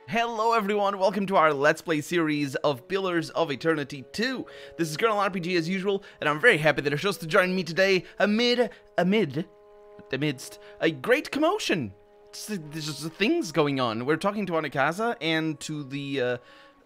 Hello everyone, welcome to our Let's Play series of Pillars of Eternity 2. This is Colonel RPG as usual, and I'm very happy that you're chose to join me today amidst a great commotion. There's just things going on. We're talking to Anikaza and to the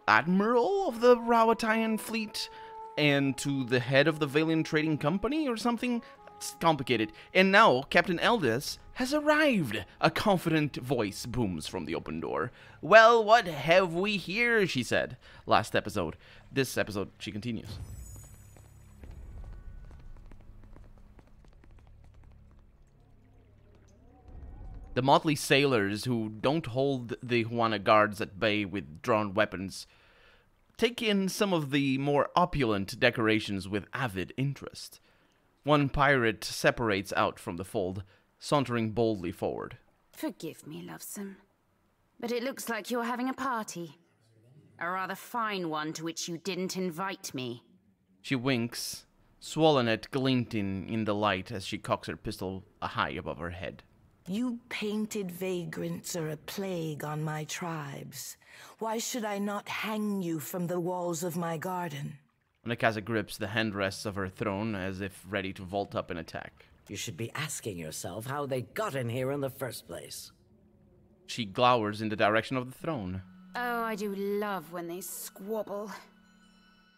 Admiral of the Rawatayan fleet and to the head of the Valiant Trading Company or something. It's complicated. And now Captain Eldis has arrived. A confident voice booms from the open door. Well, what have we here, she said last episode. This episode, she continues. The motley sailors who don't hold the Juana guards at bay with drawn weapons take in some of the more opulent decorations with avid interest. One pirate separates out from the fold, sauntering boldly forward. Forgive me, lovesome, but it looks like you're having a party. A rather fine one to which you didn't invite me. She winks, swollen at glinting in the light as she cocks her pistol high above her head. You painted vagrants are a plague on my tribes. Why should I not hang you from the walls of my garden? Anikaza grips the handrests of her throne as if ready to vault up and attack. You should be asking yourself how they got in here in the first place. She glowers in the direction of the throne. Oh, I do love when they squabble.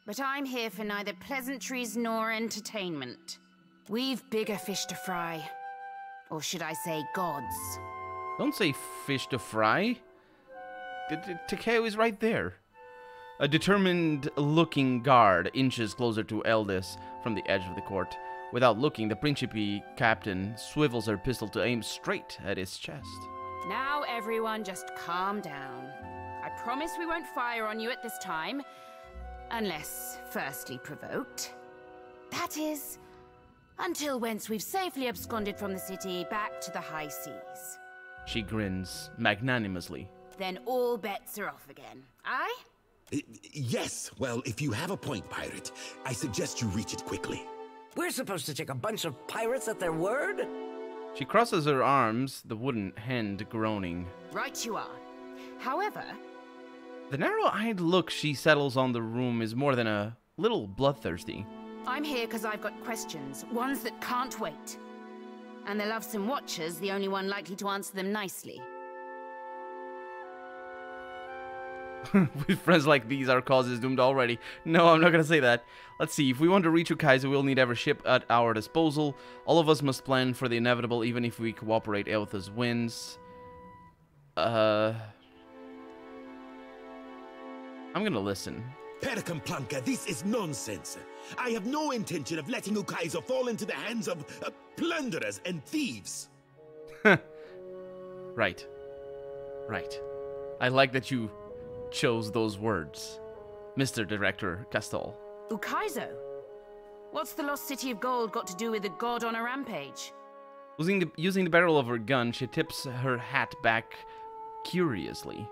But I'm here for neither pleasantries nor entertainment. We've bigger fish to fry. Or should I say gods? Don't say fish to fry. Takeo is right there. A determined-looking guard inches closer to Eldis from the edge of the court. Without looking, the Principe captain swivels her pistol to aim straight at his chest. Now everyone just calm down. I promise we won't fire on you at this time. Unless firstly provoked. That is, until once we've safely absconded from the city back to the high seas. She grins magnanimously. Then all bets are off again, aye? Yes. Well, if you have a point, pirate, I suggest you reach it quickly. We're supposed to take a bunch of pirates at their word? She crosses her arms, the wooden hand groaning. Right you are. However... The narrow-eyed look she settles on the room is more than a little bloodthirsty. I'm here because I've got questions, ones that can't wait. And the lovesome watcher's the only one likely to answer them nicely. With friends like these, our cause is doomed already. No, I'm not gonna say that. Let's see, if we want to reach Ukaiza, we'll need every ship at our disposal. All of us must plan for the inevitable, even if we cooperate Eotha's wins. I'm gonna listen. Perkamplanka, this is nonsense. I have no intention of letting Ukaiza fall into the hands of plunderers and thieves. Right. Right. I like that you chose those words, Mr. Director Castol. Ukaizo? What's the lost city of gold got to do with a god on a rampage? Using the barrel of her gun, she tips her hat back curiously.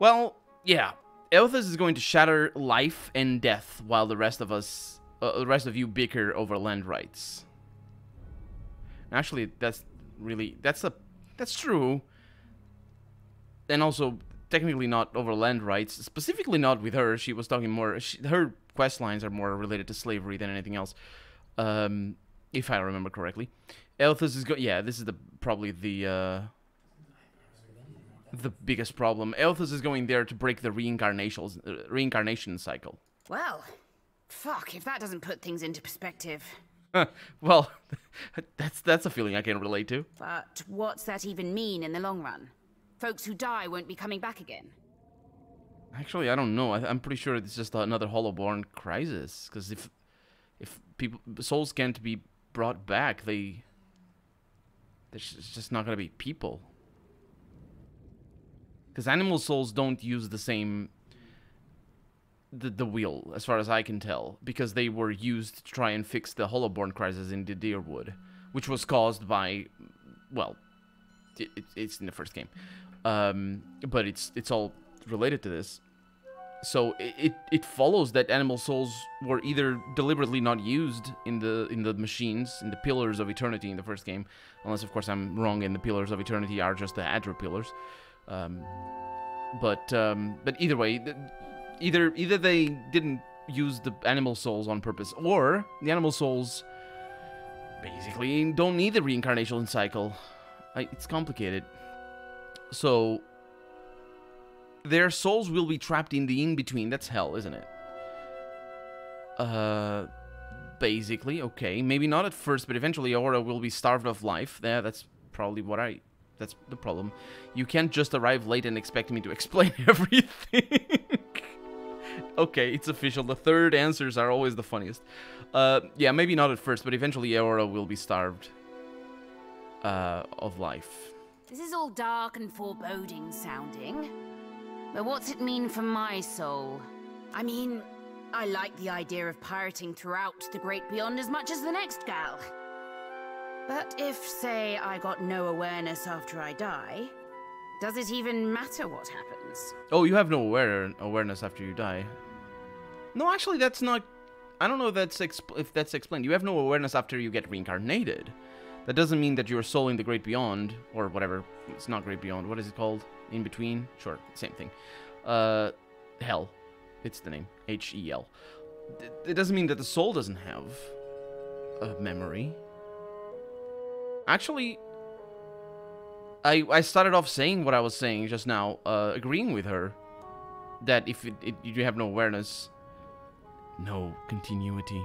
Well, yeah. Eothas is going to shatter life and death while the rest of you bicker over land rights. Actually, that's true. And also, technically not over land rights, specifically not with her. She was talking more, her quest lines are more related to slavery than anything else, if I remember correctly. Eothas is this is probably the biggest problem. Eothas is going there to break the reincarnation cycle. Well, fuck, if that doesn't put things into perspective. Well, that's a feeling I can relate to. But what's that even mean in the long run? Folks who die won't be coming back again. Actually, I don't know. I'm pretty sure it's just another Hollowborn crisis. Because if souls can't be brought back, there's just not gonna be people. Because animal souls don't use the same the wheel, as far as I can tell, because they were used to try and fix the Hollowborn crisis in the Deerwood, which was caused by, well, it's in the first game. But it's all related to this. So it follows that animal souls were either deliberately not used in the machines, in the Pillars of Eternity in the first game, unless of course I'm wrong and the Pillars of Eternity are just the Adra pillars. But either way, either they didn't use the animal souls on purpose, or the animal souls basically don't need the reincarnation cycle. It's complicated. So their souls will be trapped in the in-between. That's hell, isn't it? Basically, okay. Maybe not at first, but eventually Aura will be starved of life. Yeah, that's probably what that's the problem. You can't just arrive late and expect me to explain everything. Okay, it's official. The third answers are always the funniest. Yeah, maybe not at first, but eventually Aura will be starved of life. This is all dark and foreboding sounding. But what's it mean for my soul? I mean, I like the idea of pirating throughout the Great Beyond as much as the next gal. But if, say, I got no awareness after I die, does it even matter what happens? Oh, you have no awareness after you die. No, actually, that's not... I don't know if that's explained. You have no awareness after you get reincarnated. That doesn't mean that your soul in the Great Beyond, or whatever. It's not Great Beyond. What is it called? In between? Sure, same thing. Hell. It's the name. H-E-L. It doesn't mean that the soul doesn't have a memory. Actually, I started off saying what I was saying just now, agreeing with her. That if you have no awareness, no continuity.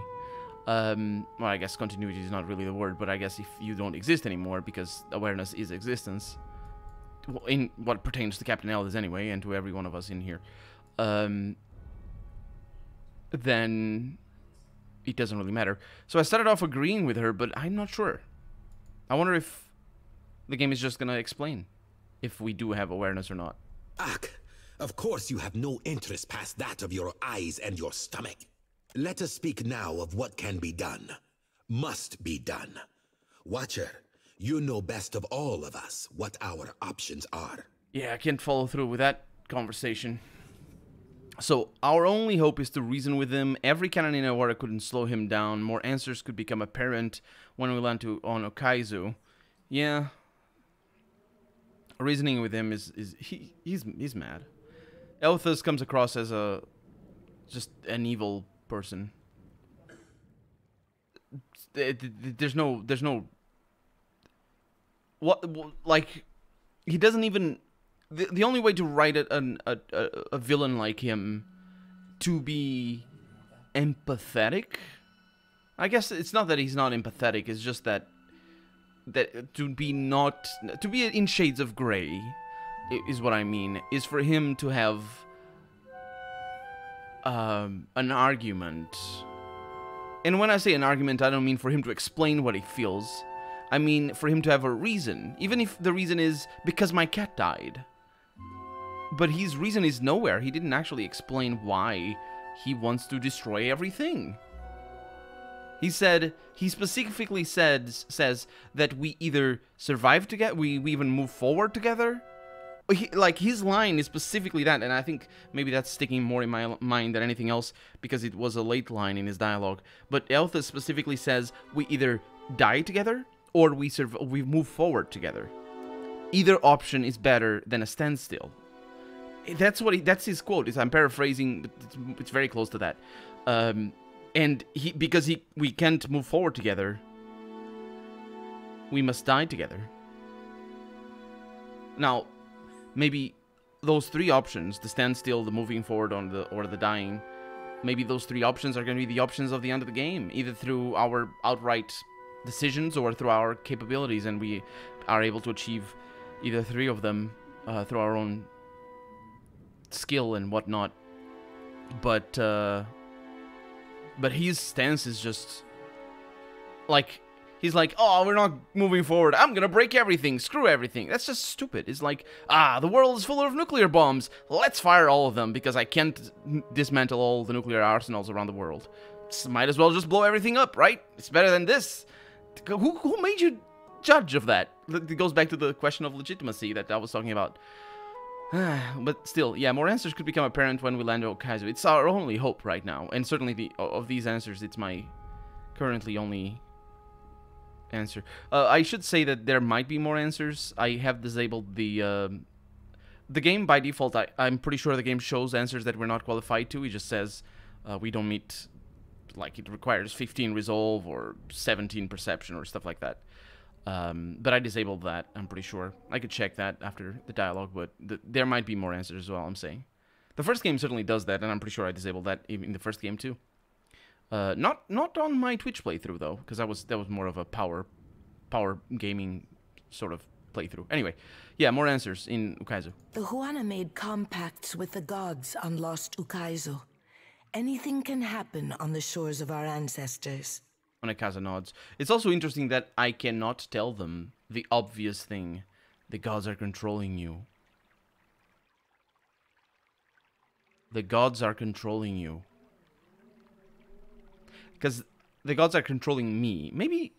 Well, I guess continuity is not really the word, but I guess if you don't exist anymore, because awareness is existence, in what pertains to Captain Eldis anyway, and to every one of us in here, then it doesn't really matter. So I started off agreeing with her, but I'm not sure. I wonder if the game is just gonna explain if we do have awareness or not. Ak, of course you have no interest past that of your eyes and your stomach. Let us speak now of what can be done. Must be done. Watcher, you know best of all of us what our options are. Yeah, I can't follow through with that conversation. So, our only hope is to reason with him. Every cannon in Aurora couldn't slow him down. More answers could become apparent when we land on Okaizu. Yeah. Reasoning with him he's mad. Elthas comes across as just an evil person. There's no like, he doesn't even... The only way to write a villain like him to be empathetic, I guess it's not that he's not empathetic, it's just that to be in shades of gray is what I mean, is for him to have an argument. And when I say an argument, I don't mean for him to explain what he feels. I mean for him to have a reason, even if the reason is because my cat died. But his reason is nowhere. He didn't actually explain why he wants to destroy everything. He specifically says that we either survive together, we even move forward together. Like, his line is specifically that, and I think maybe that's sticking more in my mind than anything else, because it was a late line in his dialogue. But Elthas specifically says we either die together, or we move forward together. Either option is better than a standstill. That's his quote. I'm paraphrasing, but it's very close to that. And because we can't move forward together, we must die together. Now, maybe those three options, the standstill, the moving forward, or the dying, maybe those three options are going to be the options of the end of the game, either through our outright decisions or through our capabilities, and we are able to achieve either three of them through our own skill and whatnot. But his stance is just like, he's like, oh, we're not moving forward, I'm gonna break everything, screw everything. That's just stupid. It's like, the world is full of nuclear bombs, let's fire all of them because I can't dismantle all the nuclear arsenals around the world. Might as well just blow everything up, right? It's better than this. Who made you judge of that? It goes back to the question of legitimacy that I was talking about. But still, yeah, more answers could become apparent when we land on Okaizu. It's our only hope right now, and certainly of these answers, it's my currently only answer. I should say that there might be more answers. I have disabled the the game, by default, I'm pretty sure the game shows answers that we're not qualified to. It just says we don't meet, like, it requires 15 resolve or 17 perception or stuff like that. But I disabled that, I'm pretty sure. I could check that after the dialogue, but there might be more answers as well, I'm saying. The first game certainly does that, and I'm pretty sure I disabled that even in the first game too. Not on my Twitch playthrough, though, because that was more of a power gaming sort of playthrough. Anyway, yeah, more answers in Ukaizo. The Huana made compacts with the gods on Lost Ukaizo. Anything can happen on the shores of our ancestors. Onekaza nods. It's also interesting that I cannot tell them the obvious thing. The gods are controlling you. The gods are controlling you. Because the gods are controlling me. Maybe...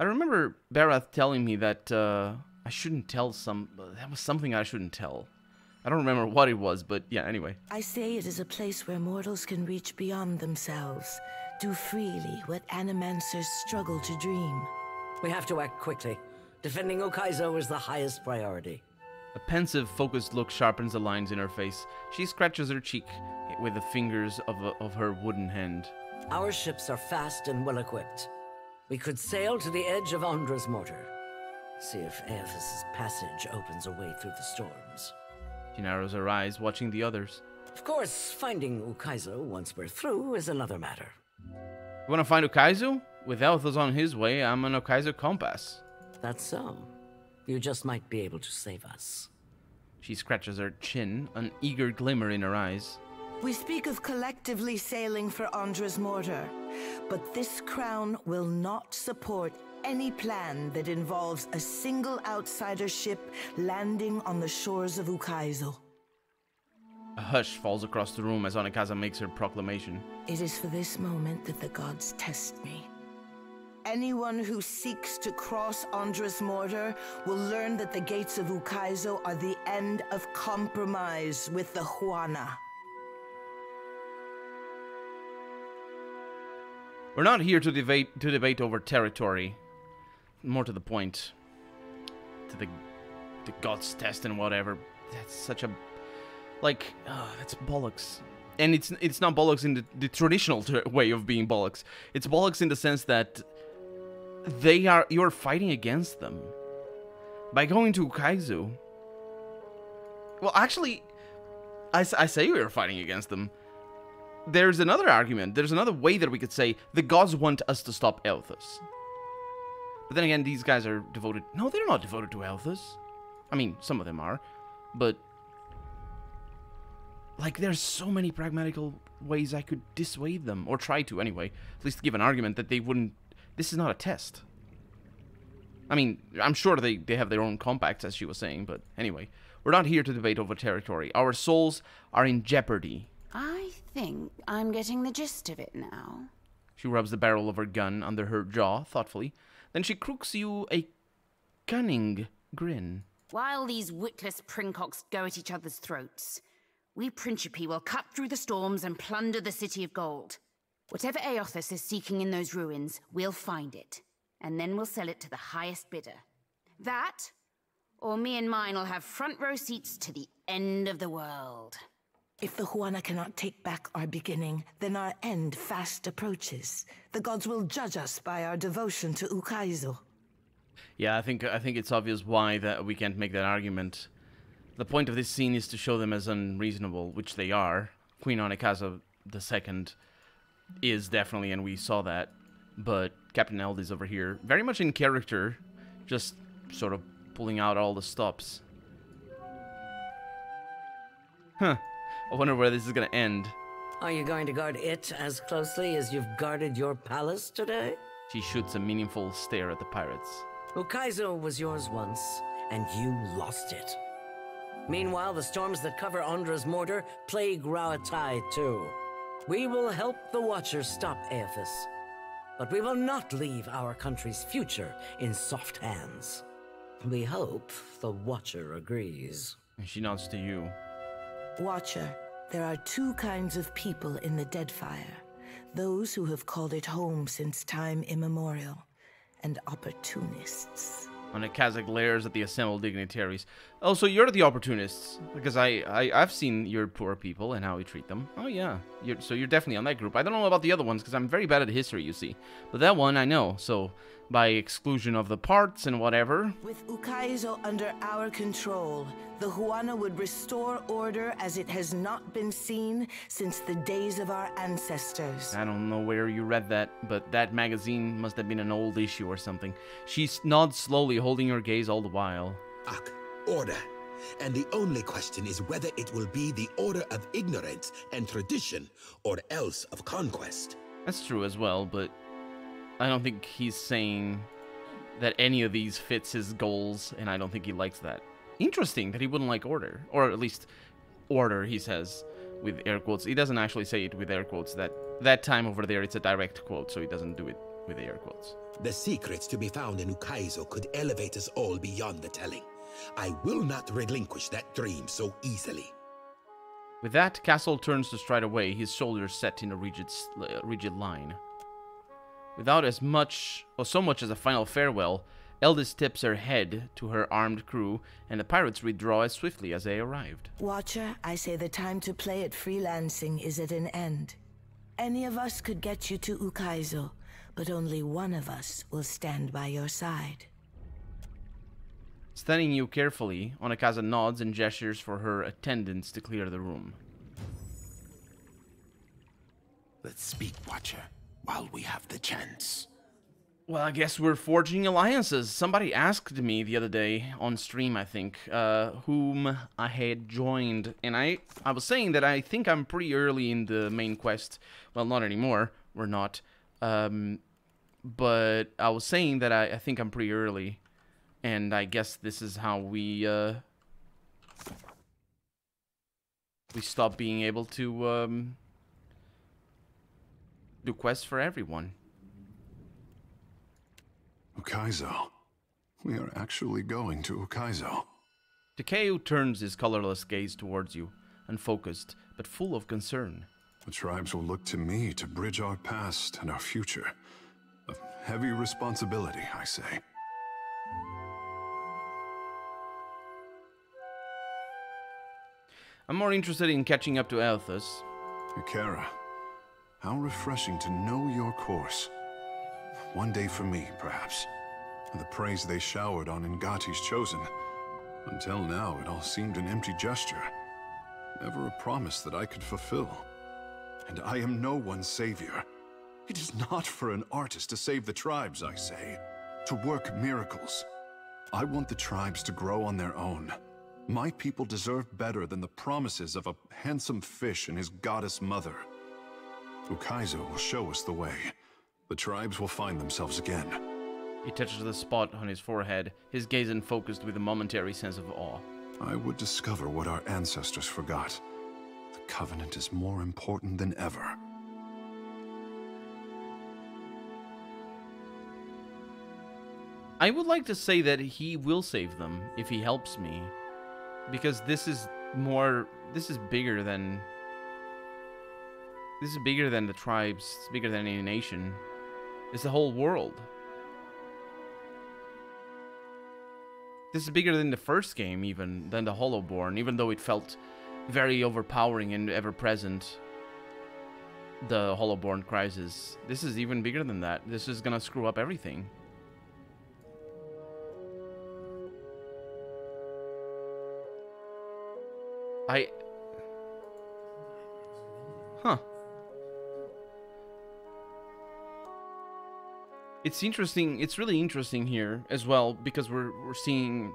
I remember Barath telling me that I shouldn't tell that was something I shouldn't tell. I don't remember what it was, but yeah, anyway. I say it is a place where mortals can reach beyond themselves. Do freely what animancers struggle to dream. We have to act quickly. Defending Ukaizo is the highest priority. A pensive, focused look sharpens the lines in her face. She scratches her cheek with the fingers of her wooden hand. Our ships are fast and well-equipped. We could sail to the edge of Andra's mortar. See if Aethys' passage opens a way through the storms. She narrows her eyes, watching the others. Of course, finding Ukaizo once we're through is another matter. You want to find Ukaizo? With Aethys on his way, I'm an Ukaizo compass. That's so. You just might be able to save us. She scratches her chin, an eager glimmer in her eyes. We speak of collectively sailing for Andra's mortar, but this crown will not support any plan that involves a single outsider ship landing on the shores of Ukaizo. A hush falls across the room as Onekaza makes her proclamation. It is for this moment that the gods test me. Anyone who seeks to cross Andra's mortar will learn that the gates of Ukaizo are the end of compromise with the Huana. We're not here to debate over territory. More to the point. To the gods test and whatever. That's such a... Like, that's bollocks. And it's not bollocks in the traditional way of being bollocks. It's bollocks in the sense that you're fighting against them. By going to Ukaizo... Well, actually, I say we are fighting against them. There's another argument. There's another way that we could say the gods want us to stop Aethys. But then again, these guys are devoted... No, they're not devoted to Aethys. I mean, some of them are. But... Like, there's so many pragmatical ways I could dissuade them. Or try to, anyway. At least give an argument that they wouldn't... This is not a test. I mean, I'm sure they have their own compacts, as she was saying. But anyway, we're not here to debate over territory. Our souls are in jeopardy. I think I'm getting the gist of it now. She rubs the barrel of her gun under her jaw, thoughtfully. Then she crooks you a cunning grin. While these witless princocks go at each other's throats, we Principi will cut through the storms and plunder the City of Gold. Whatever Aethys is seeking in those ruins, we'll find it. And then we'll sell it to the highest bidder. That, or me and mine will have front row seats to the end of the world. If the Huana cannot take back our beginning, then our end fast approaches. The gods will judge us by our devotion to Ukaizo. Yeah, I think it's obvious why that we can't make that argument. The point of this scene is to show them as unreasonable, which they are. Queen Onekaza II is definitely, and we saw that. But Captain Eld is over here, very much in character, just sort of pulling out all the stops. Huh. I wonder where this is going to end. Are you going to guard it as closely as you've guarded your palace today? She shoots a meaningful stare at the pirates. Ukaizo was yours once, and you lost it. Meanwhile, the storms that cover Andra's mortar plague Rauatai too. We will help the Watchers stop Aethys, but we will not leave our country's future in soft hands. We hope the Watcher agrees. And she nods to you. Watcher, there are two kinds of people in the Deadfire. Those who have called it home since time immemorial, and opportunists. Onekaza glares at the assembled dignitaries. Oh, so you're the opportunists, because I've seen your poor people and how you treat them. Oh yeah, so you're definitely on that group. I don't know about the other ones, because I'm very bad at history, you see. But that one I know, so by exclusion of the parts and whatever. With Ukaizo under our control, the Huana would restore order as it has not been seen since the days of our ancestors. I don't know where you read that, but that magazine must have been an old issue or something. She nods slowly, holding her gaze all the while. Ak, order. And the only question is whether it will be the order of ignorance and tradition, or else of conquest. That's true as well, but I don't think he's saying that any of these fits his goals, and I don't think he likes that. Interesting that he wouldn't like order, or at least order, he says, with air quotes. He doesn't actually say it with air quotes. That time over there, it's a direct quote, so he doesn't do it with air quotes. The secrets to be found in Ukaizo could elevate us all beyond the telling. I will not relinquish that dream so easily. With that, Castle turns to stride away, his shoulders set in a rigid line. Without as much, or so much as a final farewell, Eldest tips her head to her armed crew, and the pirates withdraw as swiftly as they arrived. Watcher, I say the time to play at freelancing is at an end. Any of us could get you to Ukaizo, but only one of us will stand by your side. Studying you carefully, Onakaza nods and gestures for her attendants to clear the room. Let's speak, Watcher, while we have the chance. Well, I guess we're forging alliances. Somebody asked me the other day on stream, I think, whom I had joined. And I was saying that I think I'm pretty early in the main quest. Well, not anymore. We're not. But I was saying that I think I'm pretty early. And I guess this is how we stop being able to do quests for everyone. Ukaizo. We are actually going to Ukaizo. Takeo turns his colorless gaze towards you, unfocused, but full of concern. The tribes will look to me to bridge our past and our future. A heavy responsibility, I say. I'm more interested in catching up to Aelthus. Ikera, how refreshing to know your course. One day for me, perhaps. And the praise they showered on Ngati's chosen. Until now, it all seemed an empty gesture. Never a promise that I could fulfill. And I am no one's savior. It is not for an artist to save the tribes, I say. To work miracles. I want the tribes to grow on their own. My people deserve better than the promises of a handsome fish and his goddess mother. Ukaizo will show us the way. The tribes will find themselves again. He touches the spot on his forehead, his gaze focused with a momentary sense of awe. I would discover what our ancestors forgot. The Covenant is more important than ever. I would like to say that he will save them if he helps me. Because this is bigger than the tribes, it's bigger than any nation. It's the whole world. This is bigger than the first game, even, than the Hollowborn, even though it felt very overpowering and ever-present. The Hollowborn crisis. This is even bigger than that. This is gonna screw up everything. Huh. It's interesting. It's really interesting here as well because we're seeing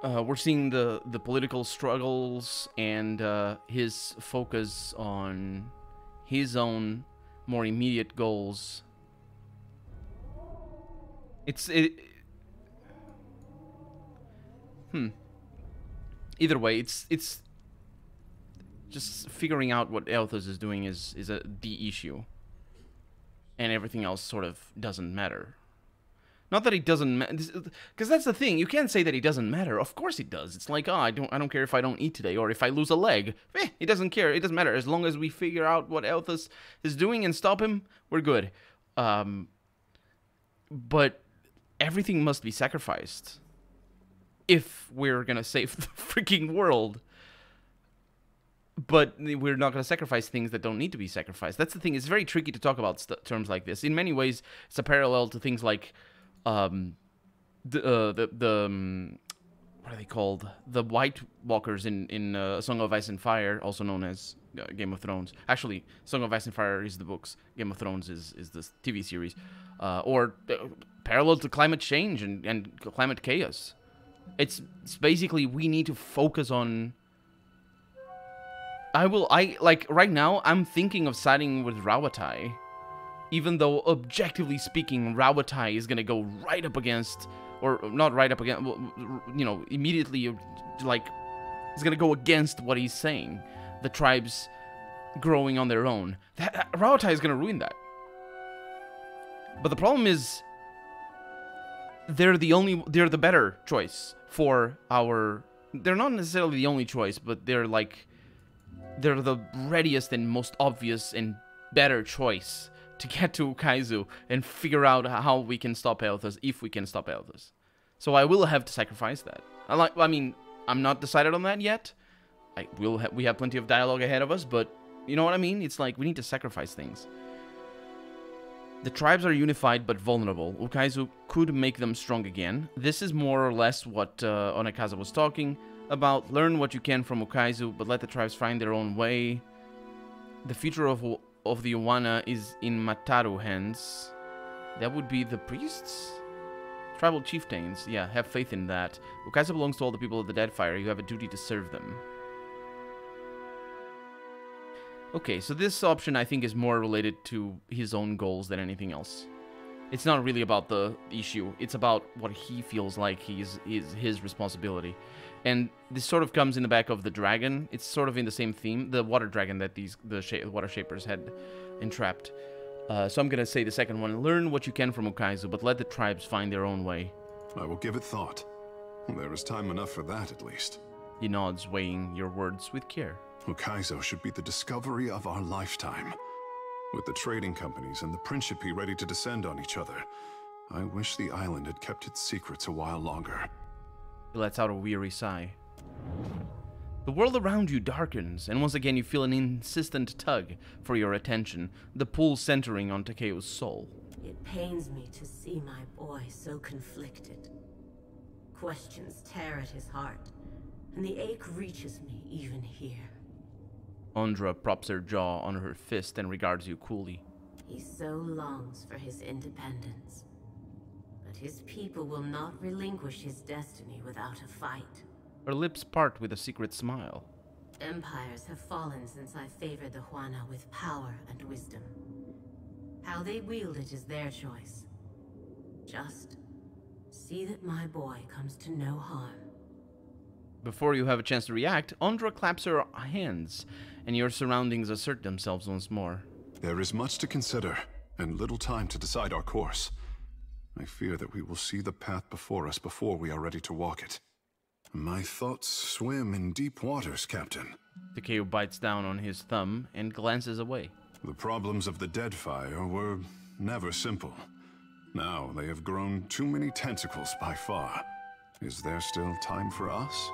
the political struggles and his focus on his own more immediate goals. Either way, it's just figuring out what Aelthus is doing is the issue. And everything else sort of doesn't matter. Not that he doesn't because that's the thing. You can't say that he doesn't matter. Of course he does. It's like, oh, I don't care if I don't eat today or if I lose a leg. He doesn't care. It doesn't matter. As long as we figure out what Aelthus is doing and stop him, we're good. But everything must be sacrificed. if we're gonna save the freaking world. But we're not gonna sacrifice things that don't need to be sacrificed. That's the thing. It's very tricky to talk about terms like this. In many ways, it's a parallel to things like what are they called? The White Walkers in Song of Ice and Fire, also known as Game of Thrones. Actually, Song of Ice and Fire is the books. Game of Thrones is the TV series. Or parallel to climate change and climate chaos. It's basically we need to focus on... like, right now, I'm thinking of siding with Rauatai. Even though, objectively speaking, Rauatai is gonna go right up against... Or not right up against, you know, immediately, like, it's gonna go against what he's saying. The tribes growing on their own. Rauatai is gonna ruin that. But the problem is, they're the better choice for our... They're not necessarily the only choice, but they're the readiest and most obvious and better choice to get to Ukaizu and figure out how we can stop Elthas, if we can stop Elthas. So I will have to sacrifice that. I mean, I'm not decided on that yet. We have plenty of dialogue ahead of us, but you know what I mean? It's like we need to sacrifice things. The tribes are unified but vulnerable. Ukaizu could make them strong again. This is more or less what Onekaza was talking about. Learn what you can from Ukaizu, but let the tribes find their own way. The future of the Iwana is in Mataru hands. That would be the priests? Tribal chieftains. Yeah, have faith in that. Ukaizu belongs to all the people of the Deadfire. You have a duty to serve them. Okay, so this option I think is more related to his own goals than anything else. It's not really about the issue. It's about what he feels like is his responsibility. And this sort of comes in the back of the dragon. It's sort of in the same theme. The water dragon that the water shapers had entrapped. So I'm going to say the second one. Learn what you can from Ukaizu, but let the tribes find their own way. I will give it thought. There is time enough for that, at least. He nods, weighing your words with care. Ukaizu should be the discovery of our lifetime. With the trading companies and the Principe ready to descend on each other, I wish the island had kept its secrets a while longer. He lets out a weary sigh. The world around you darkens, and once again you feel an insistent tug for your attention, the pull centering on Takeo's soul. It pains me to see my boy so conflicted. Questions tear at his heart, and the ache reaches me even here. Ondra props her jaw on her fist and regards you coolly. He so longs for his independence. But his people will not relinquish his destiny without a fight. Her lips part with a secret smile. Empires have fallen since I favored the Huana with power and wisdom. How they wield it is their choice. Just see that my boy comes to no harm. Before you have a chance to react, Ondra claps her hands, and your surroundings assert themselves once more. There is much to consider, and little time to decide our course. I fear that we will see the path before us before we are ready to walk it. My thoughts swim in deep waters, Captain. Takeo bites down on his thumb and glances away. The problems of the Deadfire were never simple. Now they have grown too many tentacles by far. Is there still time for us?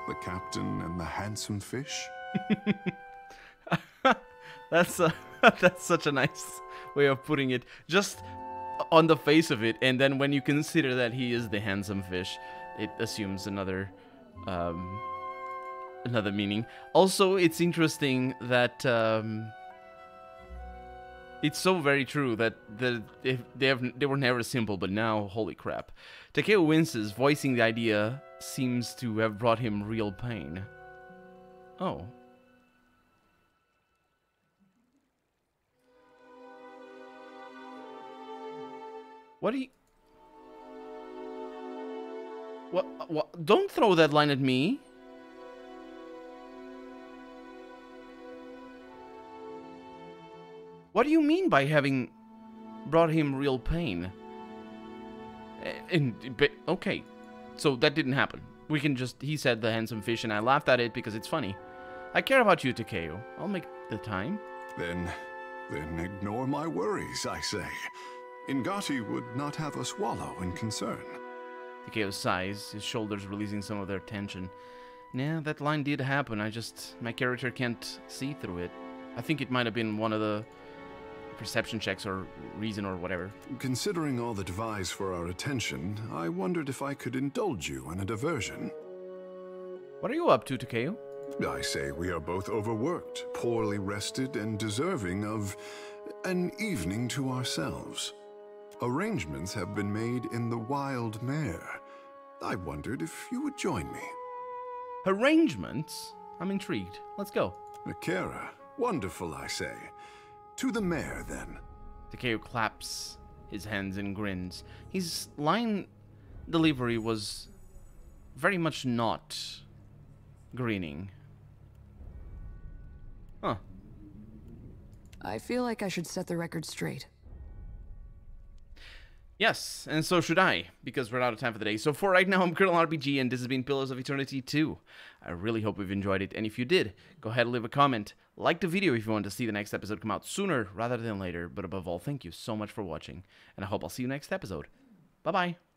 The captain and the handsome fish? That's such a nice way of putting it. Just on the face of it, and then when you consider that he is the handsome fish, it assumes another meaning. Also, it's interesting that it's so very true that they were never simple, but now, holy crap. Takeo winces, voicing the idea seems to have brought him real pain. Oh. What do you... What? Don't throw that line at me. What do you mean by having brought him real pain? Okay, so that didn't happen. We can just... He said the handsome fish and I laughed at it because it's funny. I care about you, Takeo. I'll make the time. Then ignore my worries, I say. Ingati would not have us wallow in concern. Takeo sighs, his shoulders releasing some of their tension. Yeah, that line did happen, my character can't see through it. I think it might have been one of the perception checks or reason or whatever. Considering all that vies for our attention, I wondered if I could indulge you in a diversion. What are you up to, Takeo? I say we are both overworked, poorly rested, and deserving of an evening to ourselves. Arrangements have been made in the Wild Mare. I wondered if you would join me. Arrangements? I'm intrigued. Let's go. Akira, wonderful, I say. To the mare, then. Takeo claps his hands and grins. His line delivery was very much not grinning. Huh. I feel like I should set the record straight. Yes, and so should I, because we're out of time for the day. So for right now, I'm Colonel RPG, and this has been Pillars of Eternity 2. I really hope you've enjoyed it, and if you did, go ahead and leave a comment. Like the video if you want to see the next episode come out sooner rather than later, but above all, thank you so much for watching, and I hope I'll see you next episode. Bye-bye.